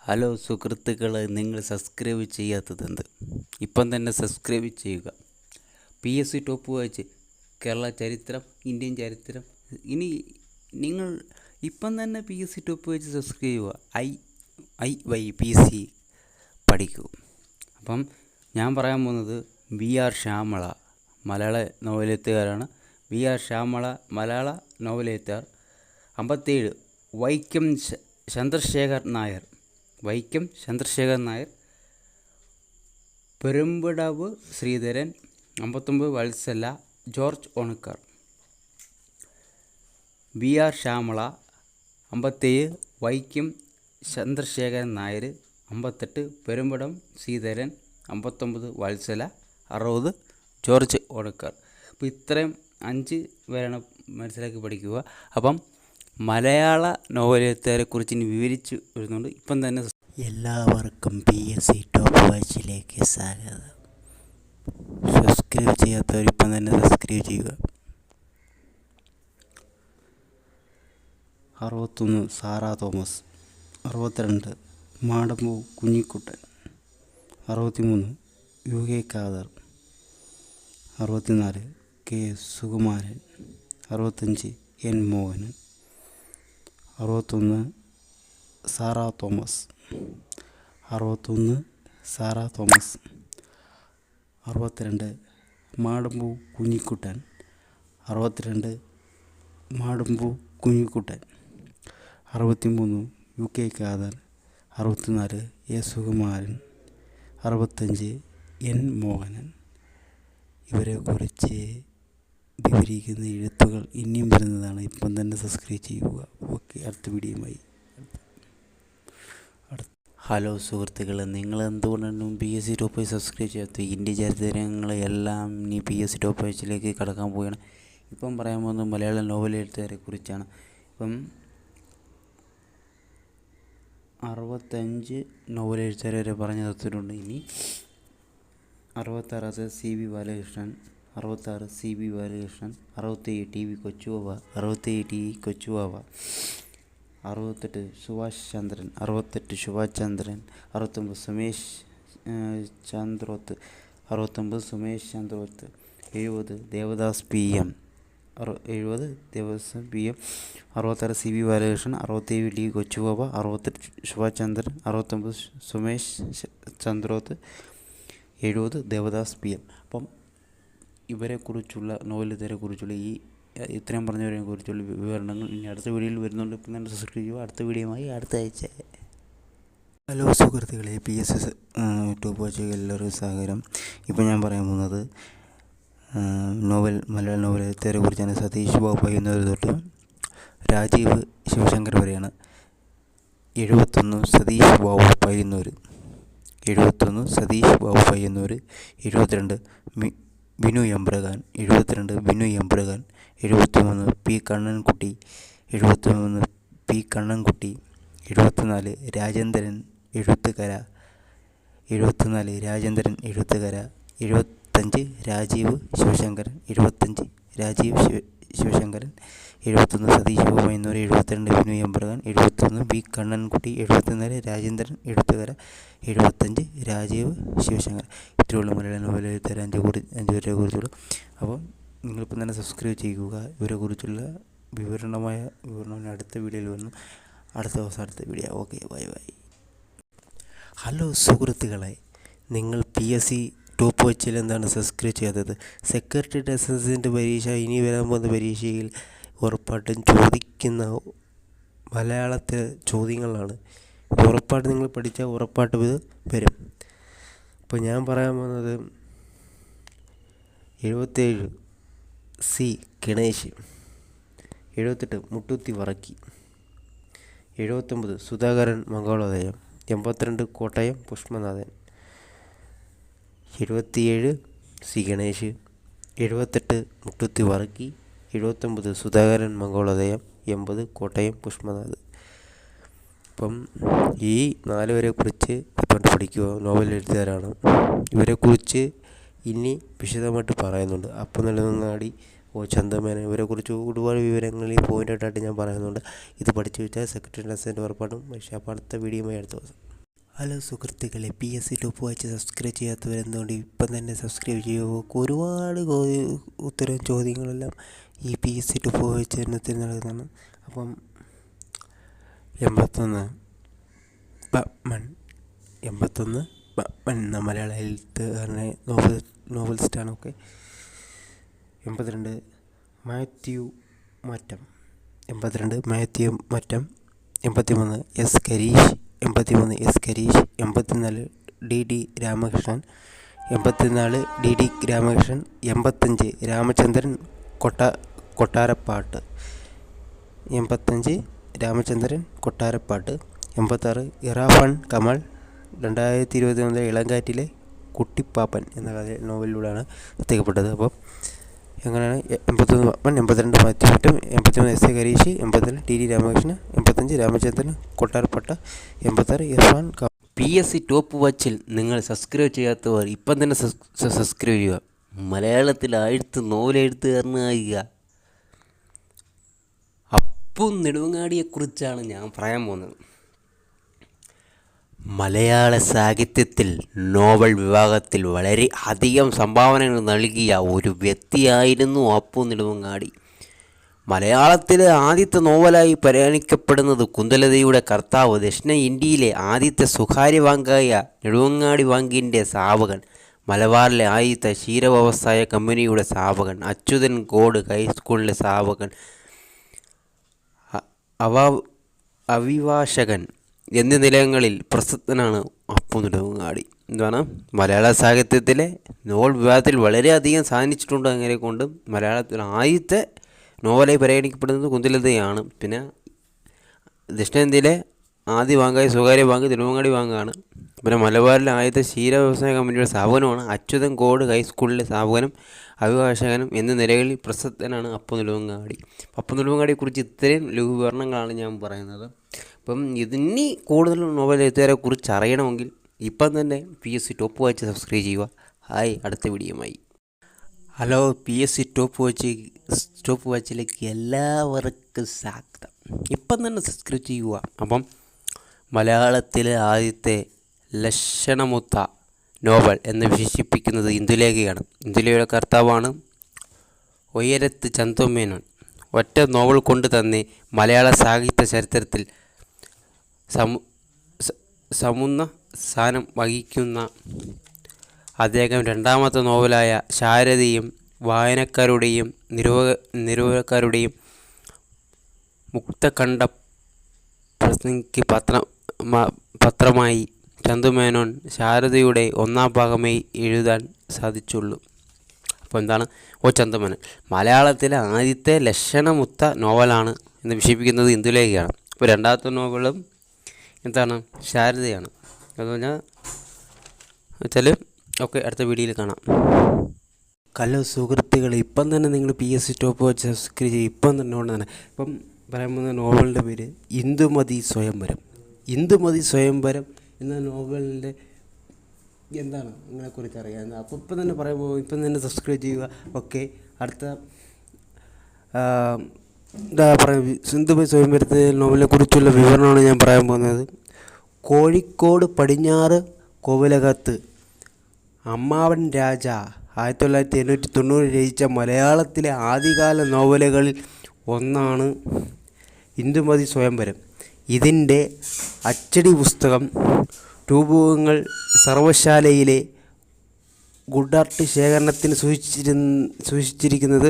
Hello സുഹൃത്തുക്കളെ, നിങ്ങൾ subscribe ചെയ്യാത്തതെന്ത്? ഇപ്പം തന്നെ സബ്സ്ക്രൈബ് ചെയ്യുക. PSC ടോപ്പ് വായിച്ച് കേരള ചരിത്രം, ഇന്ത്യൻ ചരിത്രം. ഇനി നിങ്ങൾ ഇപ്പം തന്നെ PSC ടോപ്പ് വായിച്ച് സബ്സ്ക്രൈബ് ചെയ്യുക. PSC പഠിക്കൂ. അപ്പം ഞാൻ പറയാൻ പോകുന്നത് VR ശ്യാമള, മലയാള നോവലെഴുത്തുകാരാണ്. VR ശ്യാമള മലയാള നോവലെഴുത്തുകാർ. 57 വൈക്കം ചന്ദ്രശേഖർ നായർ. പെരുമ്പടവ് ശ്രീധരൻ. 59 വത്സല ജോർജ് ഓണക്കാർ. VR ശ്യാമള 57 വൈക്കം ചന്ദ്രശേഖരൻ നായർ. 58 പെരുമ്പടം ശ്രീധരൻ. 59 വത്സല. 60 ജോർജ് ഓണക്കാർ. അപ്പോൾ ഇത്രയും 5 പേരാണ് മനസ്സിലാക്കി പഠിക്കുക. അപ്പം മലയാള നോവലെഴുത്തുകാരെക്കുറിച്ച് ഇനി വിവരിച്ച് വരുന്നുണ്ട്. ഇപ്പം തന്നെ എല്ലാവർക്കും PSC ടോപ്പ് വാച്ചിലേക്ക് സ്വാഗതം. സബ്സ്ക്രൈബ് ചെയ്യാത്തവർ ഇപ്പം തന്നെ സബ്സ്ക്രൈബ് ചെയ്യുക. 61 Sarah Thomas. 62 Madampu Kunjikuttan. 63 UK Khader. 64 K Sukumaran. 65 N Mohanan. 61 Sarah Thomas. 62 Madampu Kunjikuttan. 63 UK Khader. 64 A Sukumaran. 65 N Mohanan. ഇവരെക്കുറിച്ച് വിവരിക്കുന്ന എഴുത്തുകൾ ഇനിയും വരുന്നതാണ്. ഇപ്പം തന്നെ സബ്സ്ക്രൈബ് ചെയ്യുക. ഓക്കെ, അടുത്ത വീഡിയോയുമായി. ഹലോ സുഹൃത്തുക്കളെ, നിങ്ങൾ എന്തുകൊണ്ടാണ് PSC ടോപ്പ് വായിച്ച് സബ്സ്ക്രൈബ് ചെയ്യാത്തത്? ഇന്ത്യ ചരിത്രങ്ങളെല്ലാം ഇനി PSC ടോപ്പ് വായിച്ചിലേക്ക് കടക്കാൻ പോവുകയാണ്. ഇപ്പം പറയാൻ പോകുന്നത് മലയാള നോവൽ എഴുത്തുകാരെ കുറിച്ചാണ്. ഇപ്പം 65 നോവൽ എഴുത്തുകാരെ വരെ പറഞ്ഞു നിർത്തിയിട്ടുണ്ട്. ഇനി 66 CB Balakrishnan. 67 CB Balakrishnan. 67 TV കൊച്ചുവാവ. 68 Subhash ചന്ദ്രൻ. 69 Sumesh Chandroth. 70 Devdas PM. 66 CB Balakrishnan. 67 TV കൊച്ചുവാവ. 68 Subhash ചന്ദ്രൻ. 69 സുമേഷ് ചന്ദ്രോത്ത്. 70 ദേവദാസ് PM. അപ്പം ഇവരെക്കുറിച്ചുള്ള നോവലെഴുത്തുകാരെക്കുറിച്ചുള്ള ഇത്രയും പറഞ്ഞവരെക്കുറിച്ചുള്ള വിവരണങ്ങൾ ഇനി അടുത്ത വീഡിയോയിൽ വരുന്നുണ്ട്. ഇപ്പം തന്നെ സബ്സ്ക്രൈബ് ചെയ്യുക. അടുത്ത വീഡിയോയുമായി അടുത്ത ആഴ്ച. ഹലോ സുഹൃത്തുക്കളെ, PSC ടോപ്പ് വാച്ചിലേക്ക് എല്ലാവർക്കും സ്വാഗതം. ഇപ്പോൾ ഞാൻ പറയാൻ പോകുന്നത് മലയാള നോവൽ എഴുത്തുകാരെ കുറിച്ചാണ്. സതീഷ് ബാബു പയ്യന്നൂർ തൊട്ട് രാജീവ് ശിവശങ്കർ വരെയാണ്. 71 സതീഷ് ബാബു പയ്യന്നൂർ. 72 ബിനു എംബ്രഗാൻ. 73 P കണ്ണൻകുട്ടി. 74 രാജേന്ദ്രൻ എഴുത്തുകര. 75 രാജീവ് ശിവശങ്കരൻ. 71 സതീഷ് ബാബു പയ്യന്നൂർ. 72 ബിനു എംബ്രഗാൻ. 71 P കണ്ണൻകുട്ടി. 74 രാജേന്ദ്രൻ എഴുത്തുകര. 75 രാജീവ് ശിവശങ്കരൻ. ഇത്രയുള്ള മലയാള നോവൽ എഴുത്തുകാർ 5 പേരെ കുറിച്ചുള്ളൂ. അപ്പോൾ നിങ്ങളിപ്പം തന്നെ സബ്സ്ക്രൈബ് ചെയ്യുക. ഇവരെക്കുറിച്ചുള്ള വിവരണം അടുത്ത വീഡിയോയിൽ വന്നു. അടുത്ത ദിവസം അടുത്ത വീഡിയോ. Okay, by. ഹലോ സുഹൃത്തുക്കളെ, നിങ്ങൾ PSC ടോപ്പ് വാച്ചിൽ എന്താണ് സബ്സ്ക്രൈബ് ചെയ്യാത്തത്? സെക്രട്ടറി അസിസ്റ്റൻ്റ് പരീക്ഷ ഇനി വരാൻ പോകുന്ന പരീക്ഷയിൽ ഉറപ്പായിട്ടും ചോദിക്കുന്ന മലയാളത്തിലെ ചോദ്യങ്ങളാണ്. ഉറപ്പായിട്ട് നിങ്ങൾ പഠിച്ചാൽ ഉറപ്പായിട്ടും ഇത് വരും. ഇപ്പോൾ ഞാൻ പറയാൻ പോകുന്നത് 77 C ഗണേഷ്. 78 മുട്ടൂത്തി വറക്കി. 79 സുധാകരൻ മംഗളോദയം. 82 കോട്ടയം പുഷ്പനാഥൻ. 77 C ഗണേഷ്. 78 മുട്ടൂത്തി വറക്കി. 79 സുധാകരൻ മംഗളോദയം. 80 കോട്ടയം പുഷ്പനാഥ്. അപ്പം ഈ 4 പേരെക്കുറിച്ച് ഇപ്പം പഠിക്കുക. നോവൽ എഴുത്തുകാരാണ്. ഇവരെക്കുറിച്ച് ഇനി വിശദമായിട്ട് പറയുന്നുണ്ട്. അപ്പം നെടുമങ്ങാടി, ചന്ദമേനൻ, ഇവരെക്കുറിച്ച് ഒരുപാട് വിവരങ്ങൾ ഈ പോയിൻ്റായിട്ടായിട്ട് ഞാൻ പറയുന്നുണ്ട്. ഇത് പഠിച്ചു വെച്ചാൽ സെക്രട്ടറി അസിസ്റ്റൻ്റ് ഉറപ്പായിട്ടും. പക്ഷേ അപ്പോൾ അടുത്ത വീഡിയോയുമായി അടുത്ത ദിവസം. ഹലോ സുഹൃത്തുക്കളെ, PSC ടോപ്പ് വാച്ച് സബ്സ്ക്രൈബ് ചെയ്യാത്തവരെന്തുകൊണ്ട് ഇപ്പം തന്നെ സബ്സ്ക്രൈബ് ചെയ്യുമോ? ഒരുപാട് ഉത്തരം ചോദ്യങ്ങളെല്ലാം ഈ PSC ടോപ്പ് വാച്ച് ഉത്തരം നൽകുന്നതാണ്. അപ്പം 81 ബമ്മൺ എന്ന മലയാള എഴുത്തുകാരനെ നോവലിസ്റ്റാണ്. Okay. 82 Mathew Mattam. 83 S Kareesh. 84 DD Ramakrishnan. 85 Ramachandran Kottarappattu. 86 Irfan Kamal. 2021 ഇളങ്കാറ്റിലെ കുട്ടിപ്പാപ്പൻ എന്ന നോവലിലൂടെയാണ് എത്തിക്കപ്പെട്ടത്. അപ്പോൾ എങ്ങനെയാണ്? 81 ബമ്മൺ, 82 Mathew Mattam, 83 S Kareesh, 84 DD Ramakrishnan, 85 Ramachandran Kottarappattu, 86 Irfan Kamal. PSC top വാച്ചിൽ നിങ്ങൾ സബ്സ്ക്രൈബ് ചെയ്യാത്തവർ ഇപ്പം തന്നെ സബ്സ്ക്രൈബ് ചെയ്യുക. മലയാളത്തിൽ നോവലെഴുത്തുകാരനായ അപ്പു നെടുവങ്ങാടിയെക്കുറിച്ചാണ് ഞാൻ പറയാൻ പോകുന്നത്. മലയാള സാഹിത്യത്തിൽ നോവൽ വിഭാഗത്തിൽ വളരെ അധികം സംഭാവനകൾ നൽകിയ ഒരു വ്യക്തിയായിരുന്നു അപ്പു നെടുവങ്ങാടി. മലയാളത്തിലെ ആദ്യത്തെ നോവലായി പരിഗണിക്കപ്പെടുന്നത് കുന്തലതയുടെ കർത്താവ്, ദക്ഷിണ ഇന്ത്യയിലെ ആദ്യത്തെ സ്വകാര്യ ബാങ്കായ നെടുവങ്ങാടി ബാങ്കിൻ്റെ സ്ഥാപകൻ, മലബാറിലെ ആദ്യത്തെ ക്ഷീരവ്യവസായ കമ്പനിയുടെ സ്ഥാപകൻ, അച്യുതൻ ഗോഡ് ഹൈസ്കൂളിലെ സ്ഥാപകൻ, അഭിഭാഷകൻ എന്നീ നിലയങ്ങളിൽ പ്രസിദ്ധനാണ് അപ്പു നെടുവങ്ങാടി. എന്താണ്? മലയാള സാഹിത്യത്തിലെ നോവൽ വിഭാഗത്തിൽ വളരെയധികം സാധിച്ചിട്ടുണ്ട്. അങ്ങനെ കൊണ്ട് മലയാളത്തിൽ ആദ്യത്തെ നോവലായി പരിഗണിക്കപ്പെടുന്നത് കുന്തലതയാണ്. പിന്നെ ദക്ഷിണേന്ത്യയിലെ ആദ്യ ബാങ്കായ സ്വകാര്യ ബാങ്ക് നെടുവങ്ങാടി ബാങ്കാണ്. പിന്നെ മലബാറിലെ ആദ്യത്തെ ക്ഷീര വ്യവസായ കമ്പനിയുടെ സ്ഥാപകനുമാണ്. അച്യുതൻ ഗോഡ് ഹൈസ്കൂളിലെ സ്ഥാപകനും അഭിഭാഷകനും എന്ന നിലകളിൽ പ്രസിദ്ധനാണ് അപ്പു നെടുവങ്ങാടി. അപ്പു നെടുവങ്ങാടിയെക്കുറിച്ച് ഇത്രയും ലഘുവിവരണങ്ങളാണ് ഞാൻ പറയുന്നത്. അപ്പം ഇതിനി കൂടുതൽ നോവൽ എഴുത്തുകാരെ കുറിച്ച് അറിയണമെങ്കിൽ ഇപ്പം തന്നെ PSC ടോപ്പ് വാച്ച് സബ്സ്ക്രൈബ് ചെയ്യുക. ഹായ്, അടുത്ത വീഡിയോയുമായി. ഹലോ, PSC ടോപ്പ് വാച്ചിലേക്ക് എല്ലാവർക്കും സ്വാഗതം. ഇപ്പം തന്നെ സബ്സ്ക്രൈബ് ചെയ്യുക. അപ്പം മലയാളത്തിലെ ആദ്യത്തെ ലക്ഷണമൊത്ത നോവൽ എന്ന് വിശേഷിപ്പിക്കുന്നത് ഇന്ദുലേഖയാണ്. ഇന്ദുലേഖയുടെ കർത്താവാണ് ഉയരത്ത് ചന്തുമേനോൻ. ഒറ്റ നോവൽ കൊണ്ട് തന്നെ മലയാള സാഹിത്യ ചരിത്രത്തിൽ സമുന്ന സ്ഥാനം വഹിക്കുന്ന അദ്ദേഹം രണ്ടാമത്തെ നോവലായ ശാരദയും വായനക്കാരുടെയും നിരൂപകരുടെയും മുക്തകണ്ഠ പ്രസംഗിക്ക് പത്രമായി ചന്തുമേനോൻ ശാരദയുടെ ഒന്നാം ഭാഗമേ എഴുതാൻ സാധിച്ചുള്ളൂ. അപ്പോൾ എന്താണ്? ചന്തുമേനോൻ മലയാളത്തിലെ ആദ്യത്തെ ലക്ഷണമൊത്ത നോവലാണ് എന്ന് വിശേഷിപ്പിക്കുന്നത് ഇന്ദുലേഖയാണ്. അപ്പോൾ രണ്ടാമത്തെ നോവലും എന്താണ്? ശാരദയാണ്. അതെന്ന് വെച്ചാൽ ഓക്കെ, അടുത്ത വീഡിയോയിൽ കാണാം. ഹലോ സുഹൃത്തുക്കളെ, ഇപ്പം തന്നെ നിങ്ങൾ PSC ടോപ്പ് വാച്ച് സബ്സ്ക്രൈബ് ചെയ്യും. ഇപ്പം തന്നെ ഉടനെ ഇപ്പം പറയാൻ പോകുന്ന നോവലിൻ്റെ പേര് ഇന്ദുമതി സ്വയംവരം എന്ന നോവലിൻ്റെ എന്താണ് നിങ്ങളെക്കുറിച്ച് അറിയാം. അപ്പോൾ ഇപ്പം തന്നെ പറയുമ്പോൾ ഇപ്പം തന്നെ സബ്സ്ക്രൈബ് ചെയ്യുക. ഓക്കെ, അടുത്ത ഇന്ദുമതി സ്വയംവരത്തെ നോവലിനെ കുറിച്ചുള്ള വിവരണമാണ് ഞാൻ പറയാൻ പോകുന്നത്. കോഴിക്കോട് പടിഞ്ഞാറ് കോവിലകത്ത് അമ്മാവൻ രാജ 1990 രചിച്ച മലയാളത്തിലെ ആദ്യകാല നോവലുകളിൽ ഒന്നാണ് ഇന്ദുമതി സ്വയംവരം. ഇതിൻ്റെ അച്ചടി പുസ്തകം രൂപകങ്ങൾ സർവശാലയിലെ ഗുഡാർട്ട് ശേഖരണത്തിന് സൂക്ഷിച്ചിരിക്കുന്നത്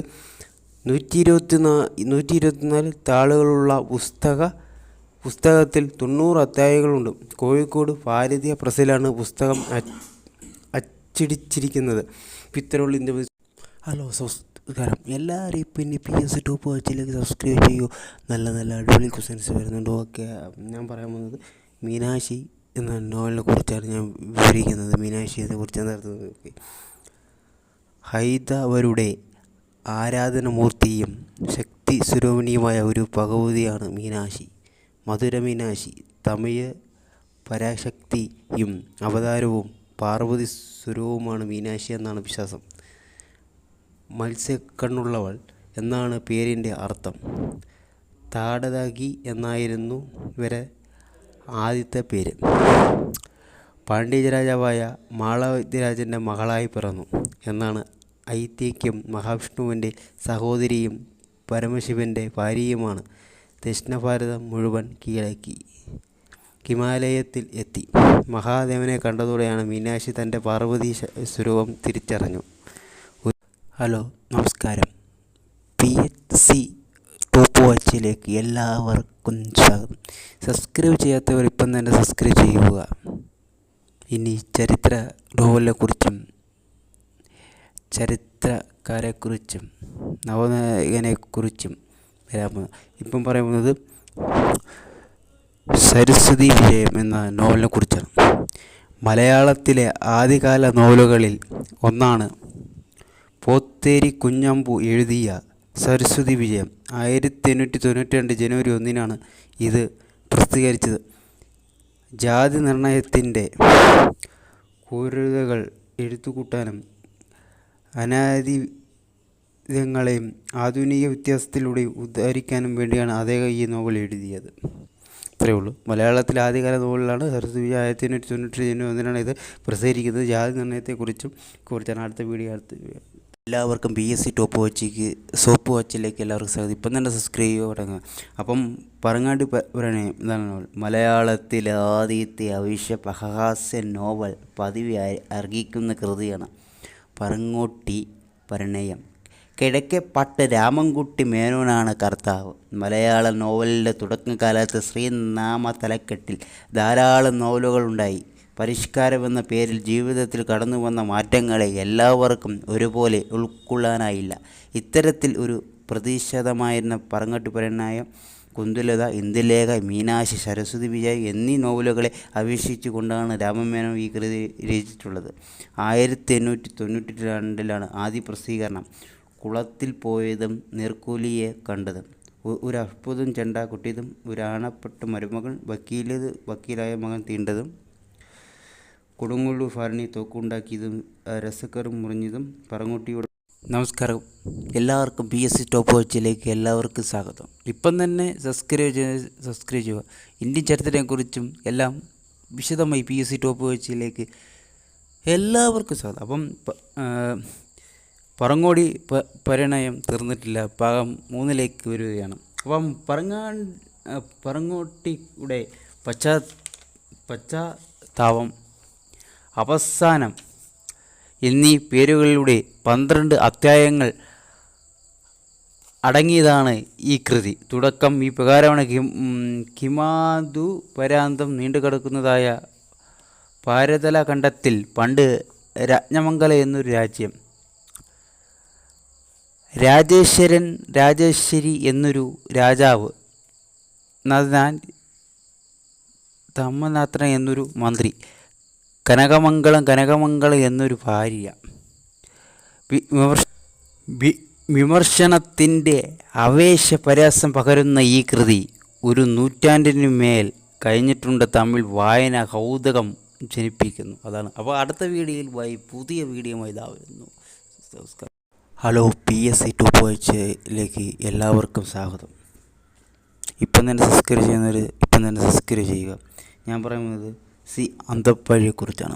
124 താളുകളുള്ള പുസ്തകത്തിൽ 90 അധ്യായങ്ങളുണ്ട്. കോഴിക്കോട് ഭാരതീയ പ്രസ്സിലാണ് പുസ്തകം അച്ചടിച്ചിരിക്കുന്നത്. ഇത്തരമുള്ള ഇന്ദുമതി. ഹലോ നമസ്കാരം, എല്ലാവരും പിന്നെ PSC ടോപ്പ് വാച്ചിലേക്ക് സബ്സ്ക്രൈബ് ചെയ്യൂ. നല്ല അടിപൊളി ക്വസ്റ്റ്യൻസ് വരുന്നുണ്ട്. ഓക്കെ, ഞാൻ പറയാൻ പോകുന്നത് മീനാക്ഷി എന്ന നോവലിനെ കുറിച്ചാണ് ഞാൻ വിവരിക്കുന്നത്. മീനാക്ഷിയെ കുറിച്ചാണ് നടത്തുന്നത്. ഓക്കെ. ഹൈന്ദവരുടെ ആരാധനമൂർത്തിയും ശക്തി സ്വരൂപിണിയുമായ ഒരു ഭഗവതിയാണ് മീനാക്ഷി. മധുര മീനാക്ഷി. തമിഴ് പരാശക്തിയും അവതാരവും പാർവതി സ്വരൂപവുമാണ് മീനാക്ഷി എന്നാണ് വിശ്വാസം. മത്സ്യക്കണ്ണുള്ളവൾ എന്നാണ് പേരിൻ്റെ അർത്ഥം. താടകി എന്നായിരുന്നു ഇവരെ ആദ്യത്തെ പേര്. പാണ്ഡ്യരാജാവായ മാളവ്യരാജൻ്റെ മകളായി പിറന്നു എന്നാണ് ഐതിഹ്യം. മഹാവിഷ്ണുവിൻ്റെ സഹോദരിയും പരമശിവൻ്റെ ഭാര്യയുമാണ്. ദക്ഷിണഭാരതം മുഴുവൻ കീഴടക്കി ഹിമാലയത്തിൽ എത്തി. മഹാദേവനെ കണ്ടതോടെയാണ് മീനാക്ഷി തൻ്റെ പാർവതി സ്വരൂപം തിരിച്ചറിഞ്ഞു. ഹലോ നമസ്കാരം, PSC ടോപ്പ് വാച്ചിലേക്ക് എല്ലാവർക്കും സ്വാഗതം. സബ്സ്ക്രൈബ് ചെയ്യാത്തവർ ഇപ്പം തന്നെ സബ്സ്ക്രൈബ് ചെയ്യുക. ഇനി ചരിത്ര നോവലിനെക്കുറിച്ചും ചരിത്രക്കാരെക്കുറിച്ചും നവനായകനെക്കുറിച്ചും വരാൻ പോകുന്നത്. ഇപ്പം പറയുന്നത് സരസ്വതി വിജയം എന്ന നോവലിനെ കുറിച്ചാണ്. മലയാളത്തിലെ ആദ്യകാല നോവലുകളിൽ ഒന്നാണ് പോത്തേരി കുഞ്ഞമ്പു എഴുതിയ സരസ്വതി വിജയം. 1892 ജനുവരി 1 ഇത് പ്രസിദ്ധീകരിച്ചത്. ജാതി നിർണയത്തിൻ്റെ ക്രൂരതകൾ എടുത്തുകൂട്ടാനും അനാദികളെയും ആധുനിക വ്യത്യാസത്തിലൂടെ ഉദ്ധരിക്കാനും വേണ്ടിയാണ് അദ്ദേഹം ഈ നോവൽ എഴുതിയത്. ഇത്രയേ ഉള്ളൂ. മലയാളത്തിലെ ആദ്യകാല നോവലാണ് സരസ്വതി വിജയം. 1892 ജനുവരി 1 ഇത് പ്രസിദ്ധീകരിക്കുന്നത്. ജാതി നിർണയത്തെക്കുറിച്ചാണ്. അടുത്ത വീഡിയോ. എല്ലാവർക്കും PSC ടോപ്പ് വാച്ചിക്ക് സോപ്പ് വാച്ചിലേക്ക് എല്ലാവർക്കും സ്വാഗതം. ഇപ്പം തന്നെ സബ്സ്ക്രൈബ് ചെയ്യുക തുടങ്ങുക. അപ്പം പറങ്ങാണ്ടി പ്രണയം എന്താണ് നോവൽ? മലയാളത്തിലെ ആദ്യത്തെ അവിശ്വഹാസ്യ നോവൽ പദവി അർഹിക്കുന്ന കൃതിയാണ് പറങ്ങോട്ടി പ്രണയം. കിഴക്കേപ്പാട്ട് രാമൻകുട്ടി മേനോനാണ് കർത്താവ്. മലയാള നോവലിൻ്റെ തുടക്കകാലത്ത് ശ്രീനാമ തലക്കെട്ടിൽ ധാരാളം നോവലുകളുണ്ടായി. പരിഷ്കാരമെന്ന പേരിൽ ജീവിതത്തിൽ കടന്നു വന്ന മാറ്റങ്ങളെ എല്ലാവർക്കും ഒരുപോലെ ഉൾക്കൊള്ളാനായില്ല. ഇത്തരത്തിൽ ഒരു പ്രതിഷേധമായിരുന്ന പറങ്ങോട്ടി പ്രണയം, കുന്തുലത, ഇന്ദുലേഖ, മീനാക്ഷി, സരസ്വതി വിജയം എന്നീ നോവലുകളെ അപേക്ഷിച്ചു കൊണ്ടാണ് രാമമേനോൻ ഈ കൃതി രചിച്ചിട്ടുള്ളത്. 1892 ആദ്യ പ്രസിദ്ധീകരണം. കുളത്തിൽ പോയതും നീർക്കോലിയെ കണ്ടതും, ഒരു അത്ഭുതം ചെണ്ട കൊട്ടിയതും, ഒരു ആണപ്പെട്ട മരുമകൻ, വക്കീലായ മകൻ തീണ്ടതും, കൊടുങ്ങല്ലൂർ ഭരണി തോക്കുണ്ടാക്കിയതും, രസക്കറും മുറിഞ്ഞതും, പറങ്ങോട്ടിയുടെ. നമസ്കാരം, എല്ലാവർക്കും PSC ടോപ്പ് വാച്ചിലേക്ക് എല്ലാവർക്കും സ്വാഗതം. ഇപ്പം തന്നെ സബ്സ്ക്രൈബ് ചെയ്യുക. ഇന്ത്യൻ ചരിത്രത്തെക്കുറിച്ചും എല്ലാം വിശദമായി PSC ടോപ്പ് വാച്ചിലേക്ക് എല്ലാവർക്കും സ്വാഗതം. അപ്പം പറങ്ങോടി പരിണയം തീർന്നിട്ടില്ല, ഭാഗം 3 വരികയാണ്. അപ്പം പറങ്ങോട്ടിയുടെ പശ്ചാത്താപം, അവസാനം എന്നീ പേരുകളിലൂടെ 12 അധ്യായങ്ങൾ അടങ്ങിയതാണ് ഈ കൃതി. തുടക്കം ഈ പ്രകാരമാണ്. ഹിമാദു പരാന്തം നീണ്ടുകിടക്കുന്നതായ ഭാരതല ഖണ്ഡത്തിൽ പണ്ട് രാജ്ഞമംഗല എന്നൊരു രാജ്യം, രാജേശ്വരി എന്നൊരു രാജാവ്, ധമ്മനാഥൻ എന്നൊരു മന്ത്രി, കനകമംഗളം എന്നൊരു ഭാര്യ. വിമർശനത്തിൻ്റെ ആവേശപരാസം പകരുന്ന ഈ കൃതി ഒരു നൂറ്റാണ്ടിനുമേൽ കഴിഞ്ഞിട്ടുണ്ട്. തമിഴ് വായന കൗതുകം ജനിപ്പിക്കുന്നു. അതാണ്. അപ്പോൾ അടുത്ത വീഡിയോയിൽ പുതിയ വീഡിയോയുമായി ഇതാവുന്നു. നമസ്കാരം. ഹലോ, PSC ടോപ്പ് വാച്ചിലേക്ക് എല്ലാവർക്കും സ്വാഗതം. ഇപ്പം തന്നെ സബ്സ്ക്രൈബ് ചെയ്യുക. ഞാൻ പറയുന്നത് അന്തപ്പഴിയെക്കുറിച്ചാണ്.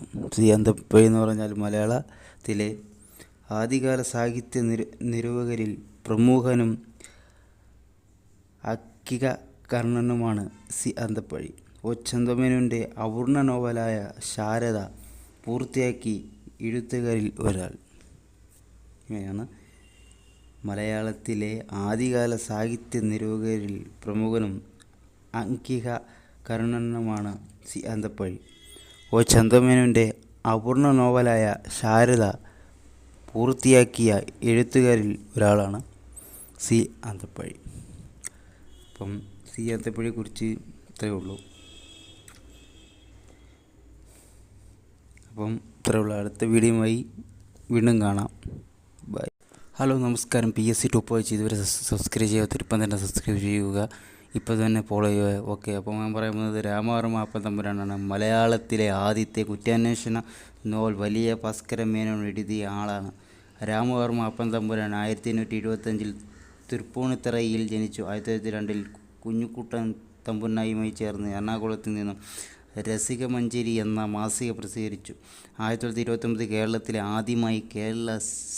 അന്തപ്പഴി എന്ന് പറഞ്ഞാൽ മലയാളത്തിലെ ആദ്യകാല സാഹിത്യ നിരൂപകരിൽ പ്രമുഖനും അക്കികകർണനുമാണ് അന്തപ്പഴി. ചന്ദമേനോൻ്റെ അപൂർണ നോവലായ ശാരദ പൂർത്തിയാക്കി എഴുത്തുകാരിൽ ഒരാൾ. ഇങ്ങനെയാണ്. മലയാളത്തിലെ ആദ്യകാല സാഹിത്യ നിരൂപകരിൽ പ്രമുഖനും അങ്കികകർണനുമാണ് അന്തപ്പഴി. ചന്ദമേനോൻ്റെ അപൂർണ നോവലായ ശാരദ പൂർത്തിയാക്കിയ എഴുത്തുകാരിൽ ഒരാളാണ് അന്തപ്പഴി. അപ്പം അന്തപ്പഴിയെക്കുറിച്ച് ഇത്രയേ ഉള്ളൂ. അടുത്ത വീഡിയോയുമായി വീണ്ടും കാണാം. ബൈ. ഹലോ നമസ്കാരം. PSC ടോപ്പ് വാച്ച് ഇതുവരെ സബ്സ്ക്രൈബ് ചെയ്യാത്തവർ ഇപ്പം തന്നെ സബ്സ്ക്രൈബ് ചെയ്യുക. ഇപ്പോൾ തന്നെ ഫോളോ ചെയ്യുക. ഓക്കെ. അപ്പോൾ ഞാൻ പറയുന്നത് രാമവർമ്മ അപ്പൻ തമ്പുരാനാണ്. മലയാളത്തിലെ ആദ്യത്തെ കുറ്റാന്വേഷണ നോവൽ വലിയ ഭാസ്കര മേനോൻ എഴുതിയ ആളാണ്. രാമവർമ്മ അപ്പൻ തമ്പുരാൻ 1825 തൃപ്പൂണിത്തറയിൽ ജനിച്ചു. 1902 കുഞ്ഞുകുട്ടൻ തമ്പുരാനുമായി ചേർന്ന് എറണാകുളത്ത് നിന്നും രസികമഞ്ജരി എന്ന മാസിക പ്രസിദ്ധീകരിച്ചു. 1929 കേരളത്തിൽ ആദ്യമായി കേരള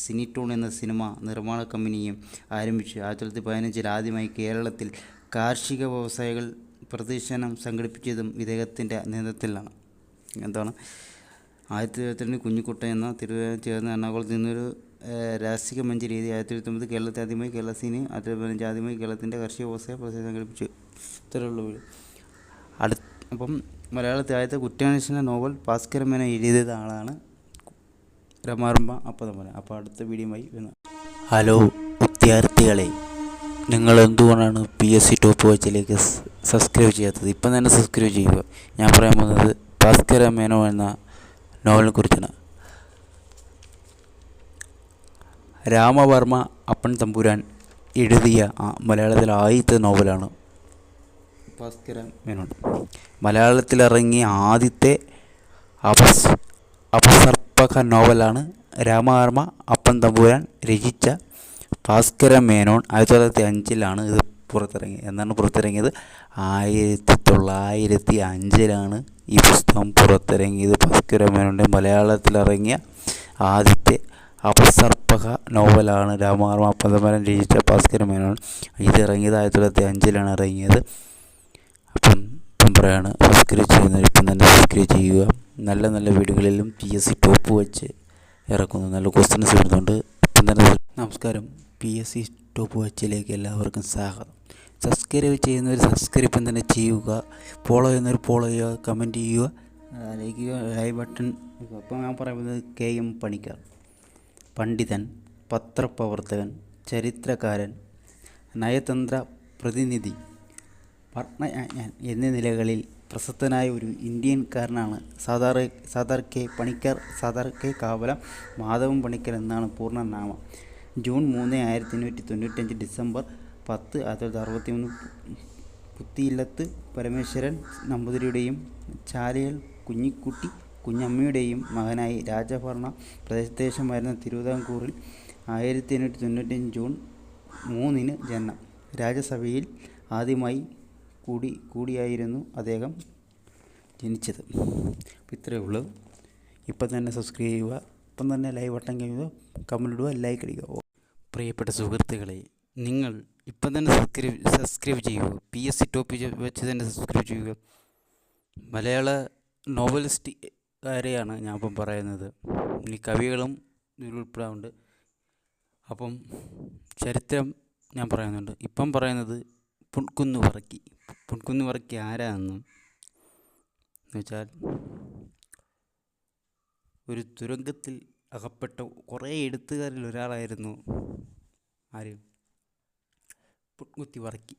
സിനിടൂൺ എന്ന സിനിമ നിർമ്മാണ കമ്പനിയും ആരംഭിച്ചു. 1915 ആദ്യമായി കേരളത്തിൽ കാർഷിക വ്യവസായികൾ പ്രദർശനം സംഘടിപ്പിച്ചതും ഇദ്ദേഹത്തിൻ്റെ നേതൃത്വത്തിലാണ്. എന്താണ് 1922 കുഞ്ഞിക്കുട്ടൻ എന്ന തിരുവനന്തപുരം ചേർന്ന എറണാകുളത്ത് നിന്നൊരു രസികമഞ്ജരി എഴുതി. 1929 കേരളത്തിൽ ആദ്യമായി കേരള സിനി 1915 ആദ്യമായി കേരളത്തിൻ്റെ കാർഷിക വ്യവസായ പ്രദർശനം സംഘടിപ്പിച്ചു. ഇത്രയുള്ളൂ. അപ്പം മലയാളത്തിൽ ആദ്യത്തെ കുറ്റാന്വേഷണ നോവൽ ഭാസ്കര മേനോൻ എഴുതിയത് ആളാണ് രമാരംഭ അപ്പതമ്പുരാൻ. അപ്പോൾ അടുത്ത വീഡിയോയുമായി വരുന്നത്. ഹലോ വിദ്യാർത്ഥികളെ, നിങ്ങൾ എന്തുകൊണ്ടാണ് PSC ടോപ്പ് വാച്ചിലേക്ക് സബ്സ്ക്രൈബ് ചെയ്യാത്തത്? ഇപ്പം തന്നെ സബ്സ്ക്രൈബ് ചെയ്യുക. ഞാൻ പറയാൻ പോകുന്നത് ഭാസ്കര മേനോൻ എന്ന നോവലിനെ കുറിച്ചാണ്. രാമവർമ്മ അപ്പൻ തമ്പുരാൻ എഴുതിയ മലയാളത്തിലെ ആദ്യത്തെ നോവലാണ് ഭാസ്കര മേനോൻ. മലയാളത്തിലിറങ്ങിയ ആദ്യത്തെ അപസർപ്പക നോവലാണ് രാമവർമ്മ അപ്പൻ തമ്പുരാൻ രചിച്ച ഭാസ്കര മേനോൻ. 1905 ഇത് പുറത്തിറങ്ങിയത്. എന്നാണ് പുറത്തിറങ്ങിയത്? 1905 ഈ പുസ്തകം പുറത്തിറങ്ങിയത്. ഭാസ്കര മേനോൻ്റെ മലയാളത്തിലിറങ്ങിയ ആദ്യത്തെ അപസർപ്പക നോവലാണ് രാമവർമ്മ അപ്പൻ തമ്പുരാൻ രചിച്ച ഭാസ്കര മേനോൻ. ഇതിറങ്ങിയത് 1905 ഇറങ്ങിയത്. അപ്പം പറയാണ്, സബ്സ്ക്രൈബ് ചെയ്യുന്നവർ ഇപ്പം തന്നെ സബ്സ്ക്രൈബ് ചെയ്യുക. നല്ല നല്ല വീഡിയോകളിലും PSC ടോപ്പ് വെച്ച് ഇറക്കുന്നു. നല്ല ക്വസ്റ്റ്യൻസ് വരുന്നുണ്ട്. ഇപ്പം തന്നെ നമസ്കാരം. PSC ടോപ്പ് വാച്ചിലേക്ക് എല്ലാവർക്കും സ്വാഗതം. സബ്സ്ക്രൈബ് ചെയ്യുന്നവർ സബ്സ്ക്രൈബ് ഇപ്പം തന്നെ ചെയ്യുക. ഫോളോ ചെയ്യുന്നവർ ഫോളോ ചെയ്യുക, കമൻറ്റ് ചെയ്യുക, ലൈക്ക് ചെയ്യുക, ലൈവ് ബട്ടൺ. അപ്പം ഞാൻ പറയുന്നത് KM പണിക്കർ, പണ്ഡിതൻ, പത്രപ്രവർത്തകൻ, ചരിത്രകാരൻ, നയതന്ത്ര പ്രതിനിധി, ഭരണജ്ഞൻ എന്നീ നിലകളിൽ പ്രശസ്തനായ ഒരു ഇന്ത്യൻകാരനാണ് സാദാർ കെ പണിക്കർ. സാദാർ കെ കാവലം മാധവൻ പണിക്കർ എന്നാണ് പൂർണ്ണനാമം. ജൂൺ 3, 1895, ഡിസംബർ 10, 1963 പുത്തിയില്ലത്ത് പരമേശ്വരൻ നമ്പൂതിരിയുടെയും ചാലയിൽ കുഞ്ഞമ്മയുടെയും മകനായി രാജഭരണ പ്രദേശമായിരുന്ന തിരുവിതാംകൂറിൽ 1895 ജൂൺ 3 ജനനം. രാജ്യസഭയിൽ ആദ്യമായി കൂടിയായിരുന്നു അദ്ദേഹം ജനിച്ചത്. അപ്പോൾ ഇത്രയേ ഉള്ളൂ. ഇപ്പം തന്നെ സബ്സ്ക്രൈബ് ചെയ്യുക. ഇപ്പം തന്നെ ലൈവ് ബട്ടൺ കഴിയുക, കമൻറ്റ് ഇടുക, ലൈക്ക് അടിക്കുക. പ്രിയപ്പെട്ട സുഹൃത്തുക്കളെ, നിങ്ങൾ ഇപ്പം തന്നെ സബ്സ്ക്രൈബ് ചെയ്യുക. PSC ടോപ്പ് വെച്ച് തന്നെ സബ്സ്ക്രൈബ് ചെയ്യുക. മലയാള നോവലിസ്റ്റുകാരെയാണ് ഞാൻ ഇപ്പം പറയുന്നത്. ഇനി കവികളും ഇതിലുൾപ്പെടാറുണ്ട്. അപ്പം ചരിത്രം ഞാൻ പറയുന്നുണ്ട്. ഇപ്പം പറയുന്നത് പുൻകുന്ന് വർക്കി ആരാണെന്ന് വെച്ചാൽ, ഒരു തുരങ്കത്തിൽ അകപ്പെട്ട കുറേ എഴുത്തുകാരിൽ ഒരാളായിരുന്നു ആര്? പുൻകുത്തി വർക്കി.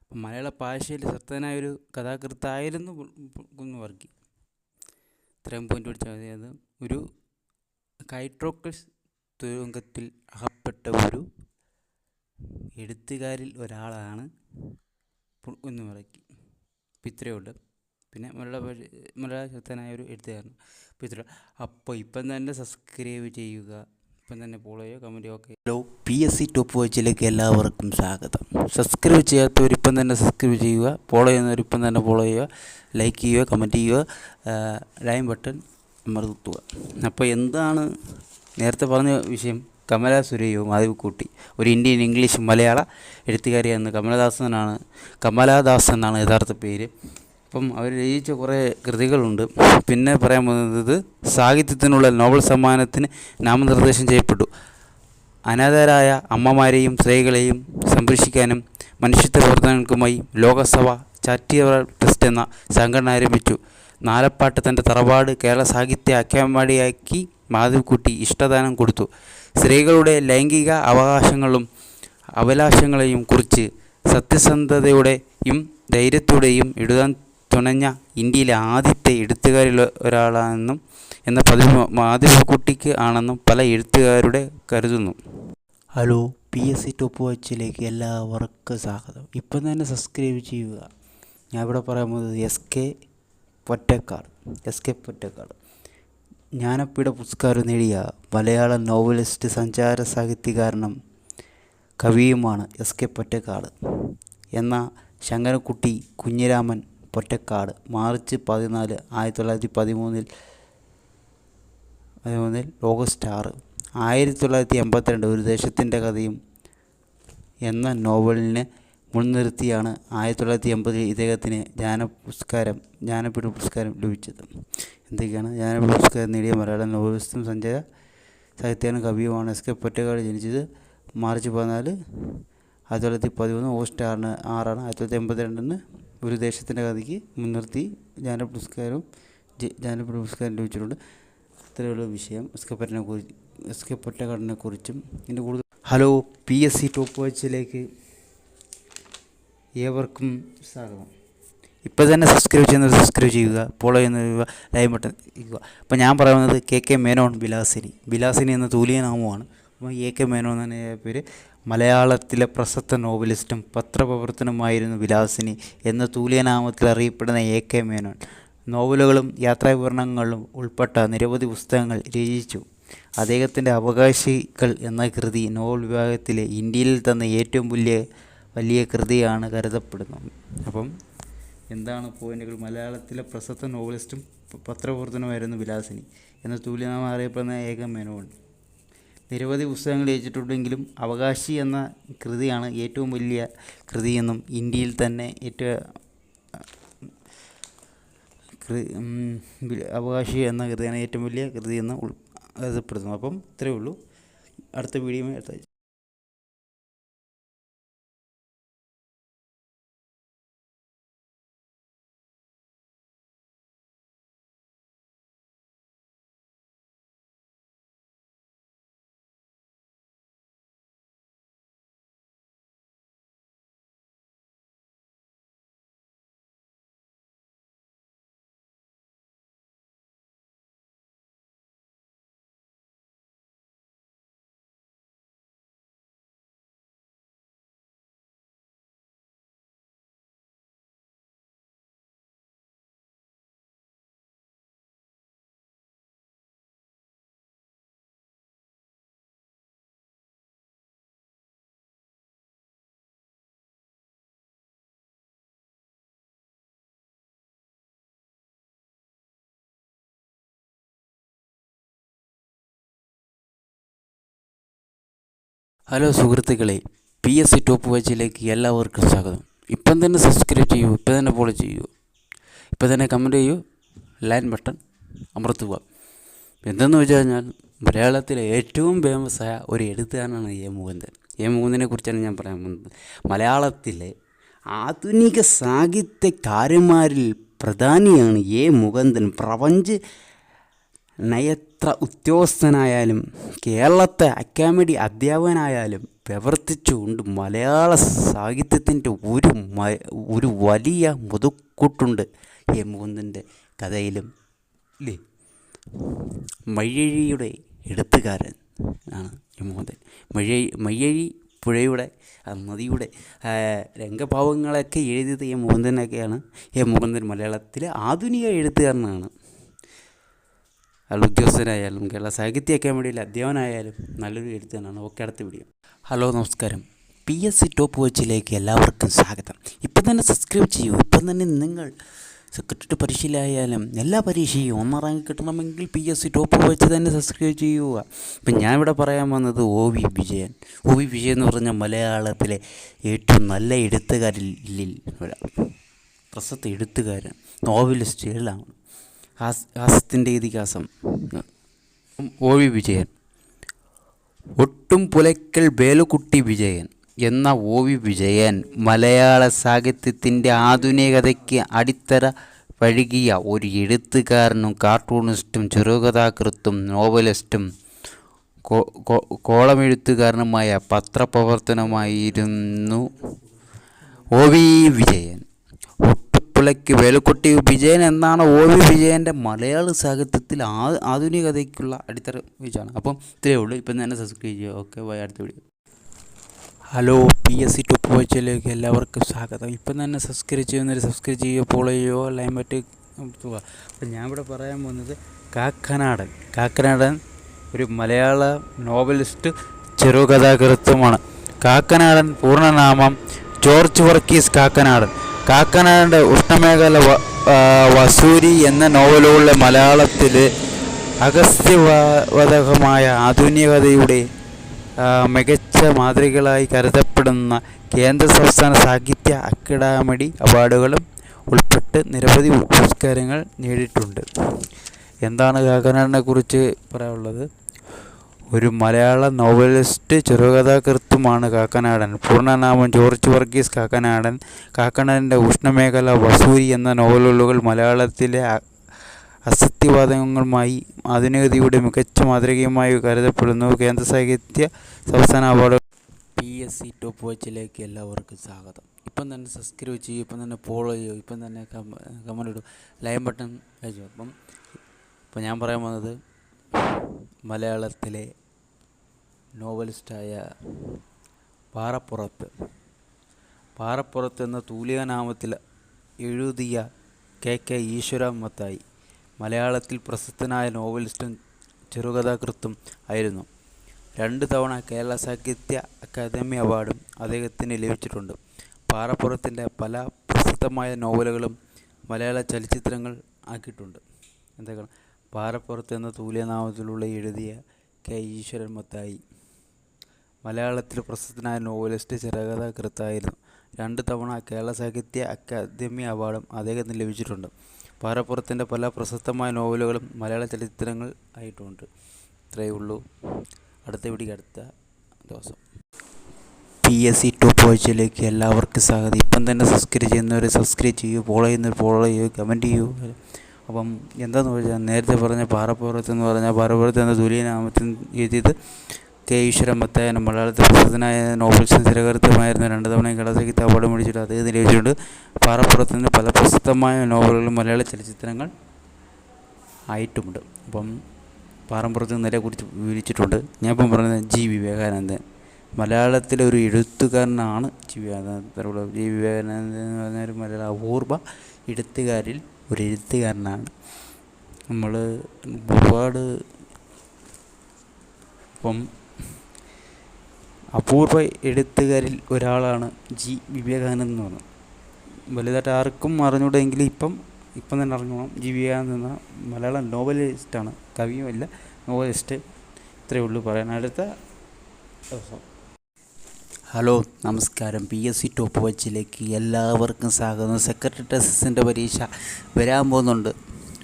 അപ്പം മലയാള ഭാഷയിൽ ശക്തനായൊരു കഥാകൃത്തായിരുന്നു പുൻകുന്ന് വർക്കി. ഇത്രയും പോയിന്റ് പഠിച്ചാൽ മതി. അത് ഒരു കൈട്രോക്കസ് തുരങ്കത്തിൽ അകപ്പെട്ട ഒരു എഴുത്തുകാരിൽ ഒരാളാണ് പുൻകുന്ന് വർക്കി. അപ്പോൾ ഇത്രയേ ഉള്ളൂ. പിന്നെ മലയാള ശക്തനായ ഒരു എഴുത്തുകാരൻ. അപ്പോൾ ഇപ്പം തന്നെ സബ്സ്ക്രൈബ് ചെയ്യുക. ഇപ്പം തന്നെ ഫോളോ ചെയ്യുക, കമൻറ്റ് ചെയ്യുക. ഓക്കെ. ഹലോ, PSC ടോപ്പ് വാച്ചിലേക്ക് എല്ലാവർക്കും സ്വാഗതം. സബ്സ്ക്രൈബ് ചെയ്യാത്തവർ ഇപ്പം തന്നെ സബ്സ്ക്രൈബ് ചെയ്യുക. ഫോളോ ചെയ്യുന്നവർ ഇപ്പം തന്നെ ഫോളോ ചെയ്യുക, ലൈക്ക് ചെയ്യുക, കമൻറ്റ് ചെയ്യുക, ലൈക്ക് ബട്ടൺ അമർത്തുക. അപ്പോൾ എന്താണ് നേരത്തെ പറഞ്ഞ വിഷയം? കമല സുരയ്യോ മാധവിക്കുട്ടി, ഒരു ഇന്ത്യൻ ഇംഗ്ലീഷ് മലയാള എഴുത്തുകാരിയാണ്. കമലാദാസ് എന്നാണ് യഥാർത്ഥ പേര്. അപ്പം അവർ രചിച്ച കുറേ കൃതികളുണ്ട്. പിന്നെ പറയാൻ പോകുന്നത്, സാഹിത്യത്തിനുള്ള നോബൽ സമ്മാനത്തിന് നാമനിർദ്ദേശം ചെയ്യപ്പെട്ടു. അനാഥരായ അമ്മമാരെയും സ്ത്രീകളെയും സംരക്ഷിക്കാനും മനുഷ്യത്വ പ്രവർത്തനങ്ങൾക്കുമായി ലോകസഭ ചാരിറ്റബിൾ ട്രസ്റ്റ് എന്ന സംഘടന ആരംഭിച്ചു. നാലപ്പാട്ട് തൻ്റെ തറവാട് കേരള സാഹിത്യ അക്കാദമിയാക്കി മാധവിക്കുട്ടി ഇഷ്ടദാനം കൊടുത്തു. സ്ത്രീകളുടെ ലൈംഗിക അവകാശങ്ങളും അഭിലാഷങ്ങളെയും കുറിച്ച് സത്യസന്ധതയോടെയും ധൈര്യത്തോടെയും എഴുതാൻ തുണഞ്ഞ ഇന്ത്യയിലെ ആദ്യത്തെ എഴുത്തുകാരിൽ ഒരാളാണെന്നും എന്ന പതിവ് മാധവിക്കുട്ടിക്ക് ആണെന്നും പല എഴുത്തുകാരുടെ കരുതുന്നു. ഹലോ, PSC ടോപ്പ് വാച്ചിലേക്ക് എല്ലാവർക്കും സ്വാഗതം. ഇപ്പം തന്നെ സബ്സ്ക്രൈബ് ചെയ്യുക. ഞാൻ ഇവിടെ പറയാൻ പോകുന്നത് SK പൊറ്റക്കാട് ജ്ഞാനപീഠ പുരസ്കാരം നേടിയ മലയാള നോവലിസ്റ്റ്, സഞ്ചാര സാഹിത്യകാരനും കവിയുമാണ് SK പൊറ്റക്കാട് എന്ന ശങ്കരൻകുട്ടി കുഞ്ഞിരാമൻ പൊറ്റക്കാട്. March 14, 1913 August 6. 1982 ഒരു ദേശത്തിൻ്റെ കഥയും എന്ന നോവലിനെ മുൻനിർത്തിയാണ് 1980 ഇദ്ദേഹത്തിന് ജ്ഞാനപീഠ പുരസ്കാരം ലഭിച്ചത്. എന്തൊക്കെയാണ്? ജ്ഞാനപീഠ പുരസ്കാരം നേടിയ മലയാളം നോവലിസ്റ്റും സഞ്ചയ സാഹിത്യകാരനും കവിയുമാണ് എസ്.കെ. പൊറ്റക്കാട്. ജനിച്ചത് മാർച്ച് 14, 1913 ഓഗസ്റ്റ് 6 ആണ്. 1982 ഒരു ദേശത്തിൻ്റെ കഥയ്ക്ക് മുൻനിർത്തി ജ്ഞാനപീഠ പുരസ്കാരം ലഭിച്ചിട്ടുണ്ട്. ഇത്രയുള്ള വിഷയം എസ് കെ പൊറ്റക്കാടിനെ കുറിച്ചും ഇതിൻ്റെ കൂടുതൽ. ഹലോ, PSC ടോപ്പ് വാച്ചിലേക്ക് ഏവർക്കും സ്വാഗതം. ഇപ്പോൾ തന്നെ സബ്സ്ക്രൈബ് ചെയ്യുക, ഫോളോ ചെയ്യുന്ന ലൈവ് ബട്ടൺ ഇരിക്കുക. അപ്പോൾ ഞാൻ പറയുന്നത് KK മേനോൻ ബിലാസിനി എന്ന തൂലികനാമമാണ്. അപ്പോൾ AK മേനോൻ എന്ന പേര് മലയാളത്തിലെ പ്രശസ്ത നോവലിസ്റ്റും പത്രപ്രവർത്തനമായിരുന്നു വിലാസിനി എന്ന തൂലികനാമത്തിൽ അറിയപ്പെടുന്ന AK മേനോൻ നോവലുകളും യാത്രാവിവരണങ്ങളും ഉൾപ്പെട്ട നിരവധി പുസ്തകങ്ങൾ രചിച്ചു. അദ്ദേഹത്തിൻ്റെ അവകാശികൾ എന്ന കൃതി നോവൽ വിഭാഗത്തിലെ ഇന്ത്യയിൽ തന്നെ ഏറ്റവും വലിയ കൃതിയാണ് കരുതപ്പെടുന്നത്. അപ്പം എന്താണ് പോയിന്റുകൾ? മലയാളത്തിലെ പ്രശസ്ത നോവലിസ്റ്റും പത്രപ്രവർത്തനമായിരുന്നു വിലാസിനി എന്ന തൂലികനാമം അറിയപ്പെടുന്ന AK മേനോൻ നിരവധി പുസ്തകങ്ങൾ രചിച്ചിട്ടുണ്ടെങ്കിലും അവകാശി എന്ന കൃതിയാണ് ഏറ്റവും വലിയ കൃതിയെന്നും ഇന്ത്യയിൽ തന്നെ അവകാശി എന്ന കൃതിയാണ് ഏറ്റവും വലിയ കൃതിയെന്ന് കരുതപ്പെടുന്നു. അപ്പം ഇത്രയേ ഉള്ളൂ. അടുത്ത വീഡിയോ ഹലോ സുഹൃത്തുക്കളെ, PSC ടോപ്പ് വാച്ചിലേക്ക് എല്ലാവർക്കും സ്വാഗതം. ഇപ്പം തന്നെ സബ്സ്ക്രൈബ് ചെയ്യൂ, ഇപ്പം തന്നെ ഫോളോ ചെയ്യൂ, ഇപ്പം തന്നെ കമൻറ്റ് ചെയ്യൂ, ലൈൻ ബട്ടൺ അമർത്തുക. എന്തെന്ന് വെച്ച് കഴിഞ്ഞാൽ മലയാളത്തിലെ ഏറ്റവും ഫേമസായ ഒരു എഴുത്തുകാരനാണ് എ മുകുന്ദനെ കുറിച്ചാണ് ഞാൻ പറയാൻ പോകുന്നത്. മലയാളത്തിലെ ആധുനിക സാഹിത്യകാരന്മാരിൽ പ്രധാനിയാണ് എ മുകുന്ദൻ. പ്രപഞ്ച നയത്ര ഉദ്യോഗസ്ഥനായാലും കേരളത്തെ അക്കാദമി അധ്യാപകനായാലും പ്രവർത്തിച്ചുകൊണ്ട് മലയാള സാഹിത്യത്തിൻ്റെ ഒരു വലിയ മുതക്കൂട്ടുണ്ട് എ മുകുന്ദൻ്റെ കഥയിലും ഇല്ലേ. മയ്യഴിയുടെ എഴുത്തുകാരൻ ആണ് എ മുകുന്ദൻ. മയ്യഴി പുഴയുടെ നദിയുടെ രംഗഭാവങ്ങളൊക്കെ എഴുതിയത് എ മുകുന്ദനൊക്കെയാണ്. എ മുകുന്ദൻ മലയാളത്തിലെ ആധുനിക എഴുത്തുകാരനാണ്. അയാൾ ഉദ്യോഗസ്ഥനായാലും കേരള സാഹിത്യ അക്കാദമിയിലെ അധ്യാപകനായാലും നല്ലൊരു എഴുത്തുകാരനാണ്. ഓക്കെ, അടുത്ത വീഡിയോ. ഹലോ, നമസ്കാരം. PSC ടോപ്പ് വാച്ചിലേക്ക് എല്ലാവർക്കും സ്വാഗതം. ഇപ്പം തന്നെ സബ്സ്ക്രൈബ് ചെയ്യൂ. ഇപ്പം തന്നെ നിങ്ങൾ സെക്രട്ടറി പരീക്ഷയിലായാലും എല്ലാ പരീക്ഷയും 1 റാങ്ക് കിട്ടണമെങ്കിൽ PSC ടോപ്പ് വാച്ച് തന്നെ സബ്സ്ക്രൈബ് ചെയ്യുക. ഇപ്പം ഞാനിവിടെ പറയാൻ വന്നത് OV വിജയൻ എന്ന് പറഞ്ഞാൽ മലയാളത്തിലെ ഏറ്റവും നല്ല എഴുത്തുകാരിൽ പ്രശസ്ത എഴുത്തുകാരൻ, നോവലിസ്റ്റ് എല്ലാം. ഹാസ്യത്തിൻ്റെ ഇതിഹാസം OV വിജയൻ. ഒട്ടും പുലയ്ക്കൽ വേലുക്കുട്ടി വിജയൻ എന്ന OV വിജയൻ മലയാള സാഹിത്യത്തിൻ്റെ ആധുനികതയ്ക്ക് അടിത്തറ പഴകിയ ഒരു എഴുത്തുകാരനും കാർട്ടൂണിസ്റ്റും ചെറുകഥാകൃത്തും നോവലിസ്റ്റും കോളമെഴുത്തുകാരനുമായ പത്രപ്രവർത്തനമായിരുന്നു OV വിജയൻ. ഒട്ടുപുലയ്ക്ക് വേലുക്കുട്ടി വിജയൻ എന്നാണ് OV വിജയൻ്റെ മലയാള സാഹിത്യത്തിൽ ആധുനികതയ്ക്കുള്ള അടിത്തറ വെച്ചാണ്. അപ്പം ഇത്രയേ ഉള്ളൂ. ഇപ്പം തന്നെ സബ്സ്ക്രൈബ് ചെയ്യുക. ഓക്കെ, ബൈ, അടുത്ത വീഡിയോ. ഹലോ, PSC ടോപ്പ് വാച്ചിലേക്ക് എല്ലാവർക്കും സ്വാഗതം. ഇപ്പം തന്നെ സബ്സ്ക്രൈബ് ചെയ്യുക, ഫോളോ ചെയ്യുക, ലൈൻ ബട്ടൺ അമർത്തുക. അപ്പം ഞാൻ ഇവിടെ പറയാൻ പോകുന്നത് കാക്കനാടൻ ഒരു മലയാള നോവലിസ്റ്റ് ചെറുകഥാകൃത്തുമാണ്. കാക്കനാടൻ പൂർണ്ണനാമം ജോർജ് വർഗീസ് കാക്കനാടൻ. കാക്കനാടിൻ്റെ ഉഷ്ണമേഖല വസൂരി എന്ന നോവലുകളുടെ മലയാളത്തിൽ അഗസ്ത്യവധകമായ ആധുനികതയുടെ മികച്ച മാതൃകകളായി കരുതപ്പെടുന്ന കേന്ദ്ര സംസ്ഥാന സാഹിത്യ അക്കാദമി അവാർഡുകളും ഉൾപ്പെട്ട് നിരവധി പുരസ്കാരങ്ങൾ നേടിയിട്ടുണ്ട്. എന്താണ് കാക്കനാടിനെ കുറിച്ച് പറയാനുള്ളത്? ഒരു മലയാള നോവലിസ്റ്റ്, ചെറുകഥാകൃത്തുമാണ് കാക്കനാടൻ. പൂർണ്ണനാമം ജോർജ് വർഗീസ് കാക്കനാടൻ. കാക്കനാടിൻ്റെ ഉഷ്ണമേഖല വസൂരി എന്ന നോവലുകൾ മലയാളത്തിലെ അസത്യവാദങ്ങളുമായി ആധുനികതയുടെ മികച്ച മാതൃകയുമായി കരുതപ്പെടുന്നു. കേന്ദ്ര സാഹിത്യ സംസ്ഥാന അവാർഡ്. PSC ടോപ്പ് വാച്ചിലേക്ക് എല്ലാവർക്കും സ്വാഗതം. ഇപ്പം തന്നെ സബ്സ്ക്രൈബ് ചെയ്യൂ, ഇപ്പം തന്നെ ഫോളോ ചെയ്യൂ, ഇപ്പം തന്നെ കമൻ്റ് ഇടൂ, ലൈക്ക് ബട്ടൺ കഴിച്ചു. അപ്പം ഞാൻ പറയാൻ വന്നത് മലയാളത്തിലെ നോവലിസ്റ്റായ പാറപ്പുറത്ത് എന്ന തൂലികാനാമത്തിൽ എഴുതിയ KK ഈശ്വരൻ മത്തായി മലയാളത്തിൽ പ്രശസ്തനായ നോവലിസ്റ്റും ചെറുകഥാകൃത്തും ആയിരുന്നു. 2 തവണ കേരള സാഹിത്യ അക്കാദമി അവാർഡും അദ്ദേഹത്തിന് ലഭിച്ചിട്ടുണ്ട്. പാറപ്പുറത്തിൻ്റെ പല പ്രസിദ്ധമായ നോവലുകളും മലയാള ചലച്ചിത്രങ്ങൾ ആക്കിയിട്ടുണ്ട്. എന്തൊക്കെയാണ്? പാറപ്പുറത്ത് എന്ന തൂലികാനാമത്തിലുള്ള എഴുതിയ ഈശ്വരൻ മത്തായി മലയാളത്തിൽ പ്രശസ്തനായ നോവലിസ്റ്റ്, ചെറുകഥാകൃത്തായിരുന്നു. 2 തവണ കേരള സാഹിത്യ അക്കാദമി അവാർഡും അദ്ദേഹത്തിന് ലഭിച്ചിട്ടുണ്ട്. പാറപ്പുറത്തിൻ്റെ പല പ്രശസ്തമായ നോവലുകളും മലയാള ചലച്ചിത്രങ്ങൾ ആയിട്ടുണ്ട്. ഇത്രയേ ഉള്ളൂ. അടുത്ത വീഡിയോ അടുത്ത ദിവസം. PSC ടോപ്പ് വാച്ചിലേക്ക് എല്ലാവർക്കും സ്വാഗതം. ഇപ്പം തന്നെ സബ്സ്ക്രൈബ് ചെയ്യുന്നവർ സബ്സ്ക്രൈബ് ചെയ്യൂ, ഫോളോ ചെയ്യുന്നവർ ഫോളോ ചെയ്യൂ, കമൻറ്റ് ചെയ്യൂ. അപ്പം എന്താണെന്ന് വെച്ചാൽ നേരത്തെ പറഞ്ഞ പാറപ്പുറത്ത് എന്ന് പറഞ്ഞാൽ പാറപ്പുറത്ത് എന്ന തുല്യനാമത്തിൽ എഴുതിയത് ഈശ്വരൻ മത്തായി മലയാളത്തിൽ പ്രസിദ്ധനായ നോവലിസ്റ്റും ചെറുകഥാകൃത്തുമായിരുന്നു. 2 തവണ കേരള സാഹിത്യ അവാർഡ് മേടിച്ചിട്ട് അദ്ദേഹത്തിന് ലഭിച്ചിട്ടുണ്ട്. പാറപ്പുറത്തിന് പല പ്രസിദ്ധമായ നോവലുകളും മലയാള ചലച്ചിത്രങ്ങൾ ആയിട്ടുമുണ്ട്. അപ്പം പാറപ്പുറത്ത് നിലയെക്കുറിച്ച് വിവരിച്ചിട്ടുണ്ട്. ഞാൻ ഇപ്പം പറയുന്നത് G. വിവേകാനന്ദൻ മലയാളത്തിലെ ഒരു എഴുത്തുകാരനാണ് G. വിവേകാനന്ദൻ എന്ന് പറഞ്ഞ ഒരു മലയാള അപൂർവ എഴുത്തുകാരിൽ ഒരു എഴുത്തുകാരനാണ്. നമ്മൾ ഒരുപാട് ഇപ്പം അപൂർവ എഴുത്തുകാരിൽ ഒരാളാണ് G. വിവേകാനന്ദൻ എന്ന് പറഞ്ഞത്. വലുതായിട്ട് ആർക്കും അറിഞ്ഞൂടെങ്കിലും ഇപ്പം തന്നെ അറിഞ്ഞോളാം. G. വിവേകാനന്ദൻ എന്ന മലയാളം നോവലിസ്റ്റാണ്, കവിയുമല്ല, നോവലിസ്റ്റ്. ഇത്രയേ ഉള്ളൂ പറയാൻ. അടുത്ത ദിവസം. ഹലോ, നമസ്കാരം. PSC ടോപ്പ് വാച്ചിലേക്ക് എല്ലാവർക്കും സ്വാഗതം. സെക്രട്ടറി അസിസ്റ്റൻ്റ് പരീക്ഷ വരാൻ പോകുന്നുണ്ട്.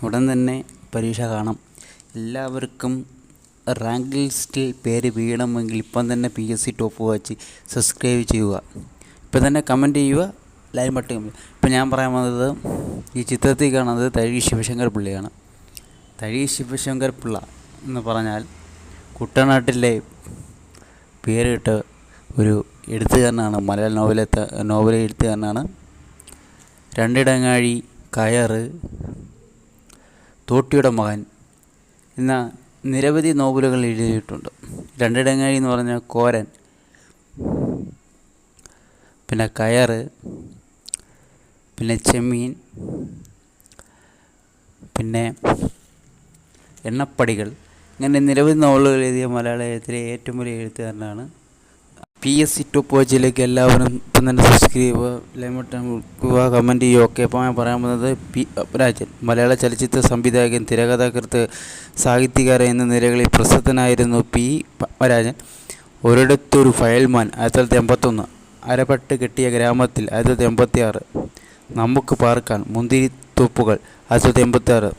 ഉടൻ തന്നെ പരീക്ഷ കാണാം. എല്ലാവർക്കും റാങ്ക് ലിസ്റ്റിൽ പേര് വീണമെങ്കിൽ ഇപ്പം തന്നെ PSC ടോപ്പ് വാച്ച് സബ്സ്ക്രൈബ് ചെയ്യുക. ഇപ്പം തന്നെ കമൻറ്റ് ചെയ്യുക, ലൈക്ക് ബട്ടൺ. ഇപ്പം ഞാൻ പറയാൻ വന്നത് ഈ ചിത്രത്തിൽ കാണുന്നത് തഴി ശിവശങ്കർ പിള്ളയാണ്. തഴി ശിവശങ്കർ പിള്ള എന്ന് പറഞ്ഞാൽ കുട്ടനാട്ടിലെ പേരിട്ട് ഒരു എഴുത്തുകാരനാണ്, മലയാള നോവൽ എഴുത്തുകാരനാണ്. 2 ഇടങ്ങഴി, കയറ്, തോട്ടിയുടെ മകൻ എന്ന നിരവധി നോവലുകൾ എഴുതിയിട്ടുണ്ട്. 2 ഇടങ്ങഴി എന്ന് പറഞ്ഞാൽ കോരൻ, പിന്നെ കയറ്, പിന്നെ ചെമ്മീൻ, പിന്നെ എണ്ണപ്പടികൾ, ഇങ്ങനെ നിരവധി നോവലുകൾ എഴുതിയ മലയാള എഴുത്തിലെ ഏറ്റവും വലിയ എഴുത്തുകാരനാണ്. PSC ടോപ്പ് വാച്ചിലേക്ക് എല്ലാവരും ഇപ്പം തന്നെ സബ്സ്ക്രൈബ്, ലൈക്ക് ബട്ടൺ കൊടുക്കുക, കമൻറ്റ് ചെയ്യുക. ഓക്കെ. അപ്പോൾ ഞാൻ പറയാൻ പോകുന്നത് രാജൻ മലയാള ചലച്ചിത്ര സംവിധായകൻ, തിരക്കഥാകൃത്ത്, സാഹിത്യകാരൻ എന്ന നിലകളിൽ പ്രസിദ്ധനായിരുന്നു രാജൻ. ഒരിടത്തൊരു ഫയൽമാൻ 1981, അരപ്പട്ട് കെട്ടിയ ഗ്രാമത്തിൽ 1986, നമുക്ക് പാർക്കാൻ മുന്തിരിത്തോപ്പുകൾ 1986,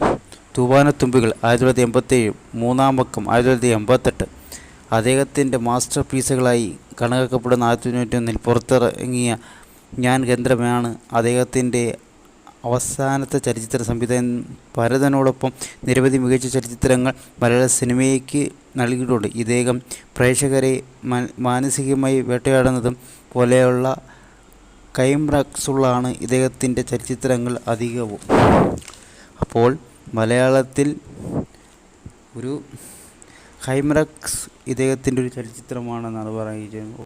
തൂവാനത്തുമ്പികൾ 1987, മൂന്നാം പക്കം 1988. അദ്ദേഹത്തിൻ്റെ മാസ്റ്റർ പീസുകളായി കണക്കാക്കപ്പെടുന്ന 1991 പുറത്തിറങ്ങിയ ഞാൻ കേന്ദ്രമാണ് അദ്ദേഹത്തിൻ്റെ അവസാനത്തെ ചലച്ചിത്ര സംവിധായകൻ. ഭരതനോടൊപ്പം നിരവധി മികച്ച ചലച്ചിത്രങ്ങൾ മലയാള സിനിമയ്ക്ക് നൽകിയിട്ടുണ്ട്. ഇദ്ദേഹം പ്രേക്ഷകരെ മാനസികമായി വേട്ടയാടുന്നതും പോലെയുള്ള ക്ലൈമാക്സുകളാണ് ഇദ്ദേഹത്തിൻ്റെ ചലച്ചിത്രങ്ങൾ അധികവും. അപ്പോൾ മലയാളത്തിൽ ഒരു ക്ലൈമാക്സ് ഇദ്ദേഹത്തിൻ്റെ ഒരു ചലച്ചിത്രമാണെന്നാണ് പറയുന്നത്.